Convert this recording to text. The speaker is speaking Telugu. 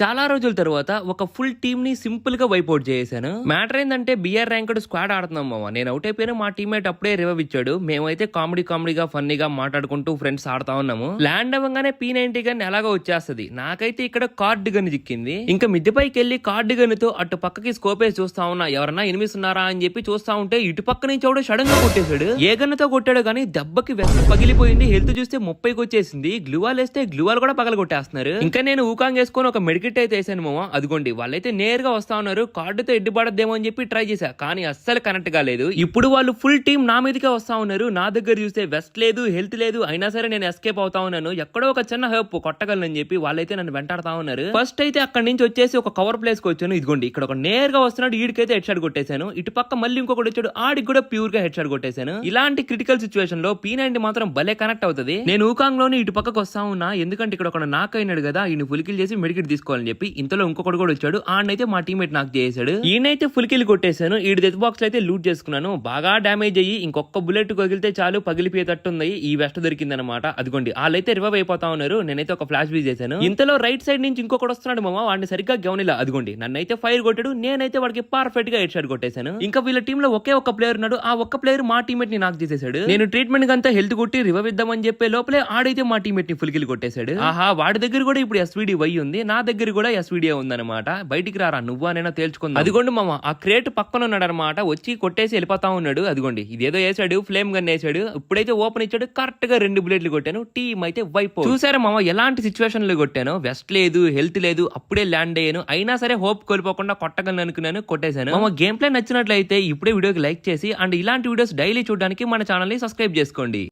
చాలా రోజుల తర్వాత ఒక ఫుల్ టీమ్ ని సింపుల్ గా వైపౌట్ చేశాను. మ్యాటర్ ఏంటంటే బిఆర్ ర్యాంక్డ్ స్క్వాడ్ ఆడుతున్నాం మామ. నేను అవుట్ అయిపోయినా మా టీమ్మేట్ అప్పుడే రివైవ్ ఇచ్చాడు. మేమైతే కామెడీగా ఫన్నీగా మాట్లాడుకుంటూ ఫ్రెండ్స్ ఆడుతా ఉన్నాము. ల్యాండ్ అవ్వగానే P90 గన్ ఎలాగో వచ్చేస్తది. నాకైతే ఇక్కడ కార్డ్ గన్ చిక్కింది. ఇంకా మిద్దె పైకి వెళ్లి కార్డ్ గన్ తో అటు పక్కకి స్కోప్ వేసి చూస్తా ఉన్నా, ఎవరన్నా ఎనిమిస్ ఉన్నారా అని చెప్పి చూస్తా ఉంటే ఇటు పక్క నుంచి ఎవడో సడన్ గా కొట్టేశాడు. ఏ గన్ తో కొట్టాడు కానీ దెబ్బకి వెస్ట్ పగిలిపోయింది. హెల్త్ చూస్తే 30కి వచ్చేసింది. గ్లూవాల్ వేస్తే గ్లూవాల్ కూడా పగల కొట్టేస్తున్నారు. ఇంకా నేను ఊకాంగ్ వేసుకొని ఒక మెడికెట్ అయితే వేసాను మామ. అదిగోండి వాళ్ళైతే నేరుగా వస్తా ఉన్నారు. కార్డుతో ఎడ్డుపడద్దేమో అని చెప్పి ట్రై చేశా, కానీ అస్సలు కనెక్ట్ కాలేదు. ఇప్పుడు వాళ్ళు ఫుల్ టీం నా మీదకే వస్తా ఉన్నారు. నా దగ్గర చూస్తే వెస్ట్ లేదు, హెల్త్ లేదు, అయినా సరే నేను ఎస్కేప్ అవుతా ఉన్నాను. ఎక్కడో ఒక చిన్న హెల్ప్ కొట్టగలనని చెప్పి వాళ్ళైతే నన్ను వెంటాడుతా ఉన్నారు. ఫస్ట్ అయితే అక్కడి నుంచి వచ్చేసి ఒక కవర్ ప్లేస్ కి వచ్చాను. ఇదిగోండి ఇక్కడ ఒక నేరుగా వస్తున్నాడు. ఈడికైతే హెడ్ షాట్ కొట్టేశాను. ఇటు పక్క మళ్ళీ ఇంకొకటి వచ్చాడు, ఆడికి కూడా ప్యూర్ గా హెడ్ షాట్ కొట్టేశాను. ఇలాంటి క్రిటికల్ సిచువేషన్ లో P90 మాత్రం భలే కనెక్ట్ అవుతుంది. నేను ఊకాంగ్ లోని ఇటు పక్కకు వస్తా ఉన్నా, ఎందుకంటే ఇక్కడ ఒక నాక్ అయినాడు కదా, ఈయన ఫుల్ కిల్ చేసి మెడికెట్ తీసుకోవాలని చెప్పి. ఇంతలో ఇంకొకటి కూడా వచ్చాడు, ఆడనైతే మా టీమేట్ నాకు చేసాడు. ఈయనైతే ఫుల్ కిల్ కొట్టేశాను. ఈ డెత్ బాక్స్ అయితే లూట్ చేసుకున్నాను. బాగా డామేజ్ అయ్యి ఇంకొక బుల్లెట్ కొగిలితే చాలు పగిలిపోయేటట్టుంది. ఈ వెస్ట్ దొరికిందనమాట. అదిగోండి వాళ్ళైతే రివైవ్ అయిపోతా ఉన్నారు. నేనైతే ఒక ఫ్లాష్ బీ చేశాను. ఇంతలో రైట్ సైడ్ నుంచి ఇంకొకటి వస్తున్నాడు మామ. వాడిని సరిగ్గా గమనిలా. అదిగోండి నన్నైతే ఫైర్ కొట్టాడు. నేనైతే వాడికి పర్ఫెక్ట్ గా హెడ్ షాట్ కొట్టేశాను. ఇంకా వీళ్ళ టీమ్ లో ఒకే ఒక ప్లేయర్ ఉన్నాడు. ఆ ఒక్క ప్లేయర్ మా టీమేట్ ని నాకు చేసేసాడు. నేను ట్రీట్మెంట్ అంతా హెల్త్ కొట్టి రివైవ్ ఇద్దామని చెప్పే లోపలే ఆడైతే మా టీమేట్ ని ఫుల్ కిల్ కొట్టేశాడు. ఆహా, వాడి దగ్గర కూడా ఇప్పుడు SVD వై ఉంది, నా దగ్గర కూడా SVD ఉందన్నమాట. బయటికి రారా నువ్వా నేనా తేల్చుకుందా. అదిగోండి మామ ఆ క్రేట్ పక్కన ఉన్నాడు అనమాట. వచ్చి కొట్టేసి వెళ్ళిపోతా ఉన్నాడు. అదిగోండి ఇదేదో వేసాడు, ఫ్లేమ్ గన్ వేసాడు. ఇప్పుడైతే ఓపెన్ ఇచ్చాడు. కరెక్ట్ గా 2 బుల్లెట్లు కొట్టాను. టీమ్ అయితే వైప్. చూసారా మామ ఎలాంటి సిచ్యువేషన్ లో కొట్టాను. వెస్ట్ లేదు, హెల్త్ లేదు, అప్పుడే ల్యాండ్ అయ్యాను. అయినా సరే హోప్ కోల్పోకుండా కొట్టగలను అనుకున్నాను, కొట్టేశాను. మామ గేమ్ ప్లే నచ్చినట్లయితే ఇప్పుడే వీడియోకి లైక్ చేసి అండ్ ఇలాంటి వీడియోస్ డైలీ చూడడానికి మన ఛానల్ ని సబ్స్క్రైబ్ చేసుకోండి.